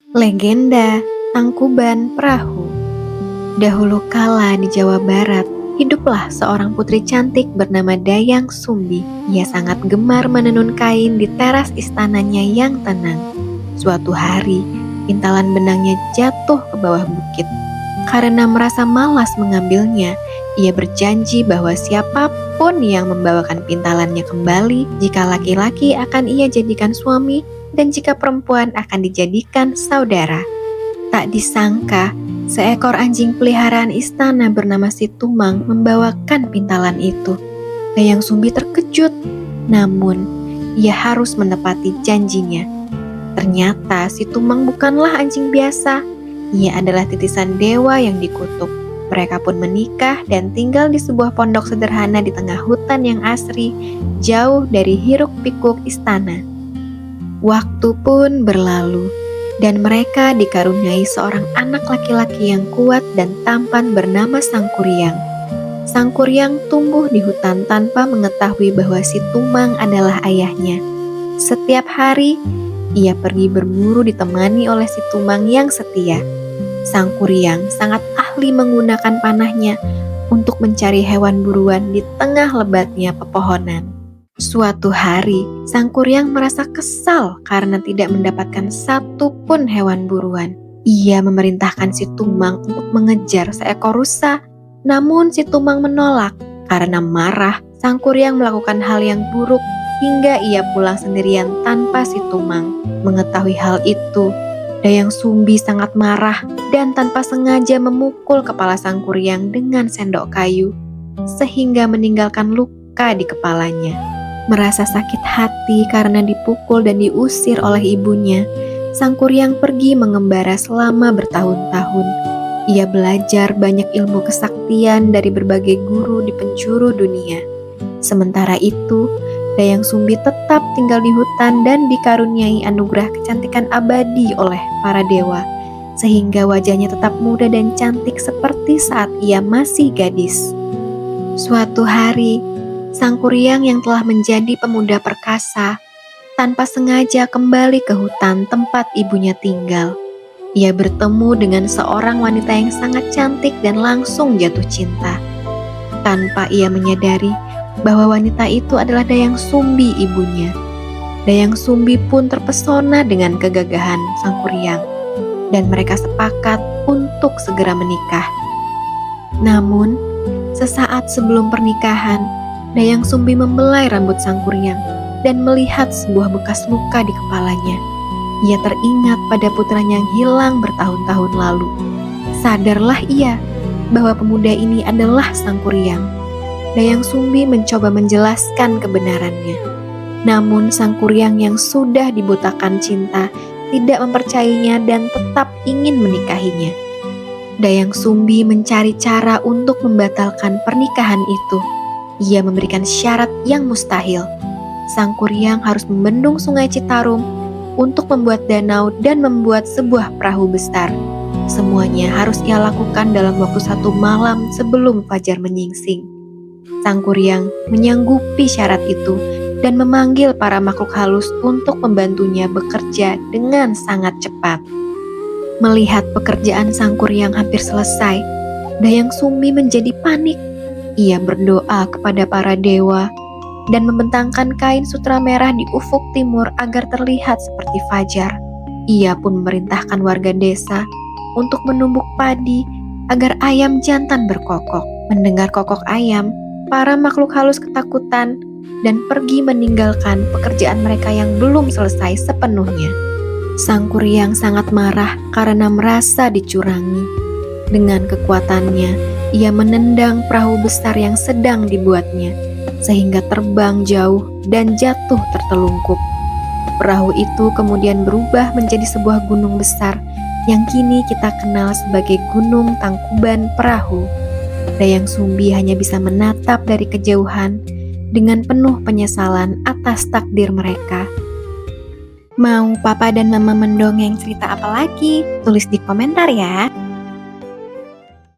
Legenda Tangkuban Perahu. Dahulu kala di Jawa Barat, hiduplah seorang putri cantik bernama Dayang Sumbi. Ia sangat gemar menenun kain di teras istananya yang tenang. Suatu hari, pintalan benangnya jatuh ke bawah bukit. Karena merasa malas mengambilnya, ia berjanji bahwa siapapun yang membawakan pintalannya kembali, jika laki-laki akan ia jadikan suami, dan jika perempuan akan dijadikan saudara. Tak disangka, seekor anjing peliharaan istana bernama Si Tumang membawakan pintalan itu. Dayang Sumbi terkejut, namun ia harus menepati janjinya. Ternyata Si Tumang bukanlah anjing biasa. Ia adalah titisan dewa yang dikutuk. Mereka pun menikah dan tinggal di sebuah pondok sederhana di tengah hutan yang asri, jauh dari hiruk-pikuk istana. Waktu pun berlalu, dan mereka dikaruniai seorang anak laki-laki yang kuat dan tampan bernama Sangkuriang. Sangkuriang tumbuh di hutan tanpa mengetahui bahwa Si Tumang adalah ayahnya. Setiap hari, ia pergi berburu ditemani oleh Si Tumang yang setia. Sangkuriang sangat ahli menggunakan panahnya untuk mencari hewan buruan di tengah lebatnya pepohonan. Suatu hari, Sangkuriang merasa kesal karena tidak mendapatkan satu pun hewan buruan. Ia memerintahkan Si Tumang untuk mengejar seekor rusa, namun Si Tumang menolak. Karena marah, Sangkuriang melakukan hal yang buruk hingga ia pulang sendirian tanpa Si Tumang. Mengetahui hal itu, Dayang Sumbi sangat marah dan tanpa sengaja memukul kepala Sangkuriang dengan sendok kayu, sehingga meninggalkan luka di kepalanya. Merasa sakit hati karena dipukul dan diusir oleh ibunya, Sangkuriang pergi mengembara selama bertahun-tahun. Ia belajar banyak ilmu kesaktian dari berbagai guru di penjuru dunia. Sementara itu, Dayang Sumbi tetap tinggal di hutan dan dikaruniai anugerah kecantikan abadi oleh para dewa, sehingga wajahnya tetap muda dan cantik seperti saat ia masih gadis. Suatu hari, Sangkuriang yang telah menjadi pemuda perkasa, tanpa sengaja kembali ke hutan tempat ibunya tinggal. Ia bertemu dengan seorang wanita yang sangat cantik dan langsung jatuh cinta. Tanpa ia menyadari bahwa wanita itu adalah Dayang Sumbi ibunya. Dayang Sumbi pun terpesona dengan kegagahan Sangkuriang, dan mereka sepakat untuk segera menikah. Namun, sesaat sebelum pernikahan, Dayang Sumbi membelai rambut Sangkuriang dan melihat sebuah bekas luka di kepalanya. Ia teringat pada putranya yang hilang bertahun-tahun lalu. Sadarlah ia bahwa pemuda ini adalah Sangkuriang. Dayang Sumbi mencoba menjelaskan kebenarannya. Namun Sangkuriang yang sudah dibutakan cinta tidak mempercayainya dan tetap ingin menikahinya. Dayang Sumbi mencari cara untuk membatalkan pernikahan itu. Ia memberikan syarat yang mustahil. Sangkuriang harus membendung Sungai Citarum untuk membuat danau dan membuat sebuah perahu besar. Semuanya harus ia lakukan dalam waktu 1 malam sebelum fajar menyingsing. Sangkuriang menyanggupi syarat itu dan memanggil para makhluk halus untuk membantunya bekerja dengan sangat cepat. Melihat pekerjaan Sangkuriang hampir selesai, Dayang Sumbi menjadi panik. Ia berdoa kepada para dewa dan membentangkan kain sutra merah di ufuk timur agar terlihat seperti fajar. Ia pun memerintahkan warga desa untuk menumbuk padi agar ayam jantan berkokok. Mendengar kokok ayam, para makhluk halus ketakutan dan pergi meninggalkan pekerjaan mereka yang belum selesai sepenuhnya. Sangkuriang sangat marah karena merasa dicurangi. Dengan kekuatannya, ia menendang perahu besar yang sedang dibuatnya, sehingga terbang jauh dan jatuh tertelungkup. Perahu itu kemudian berubah menjadi sebuah gunung besar yang kini kita kenal sebagai Gunung Tangkuban Perahu. Dayang Sumbi hanya bisa menatap dari kejauhan dengan penuh penyesalan atas takdir mereka. Mau papa dan mama mendongeng cerita apa lagi? Tulis di komentar ya.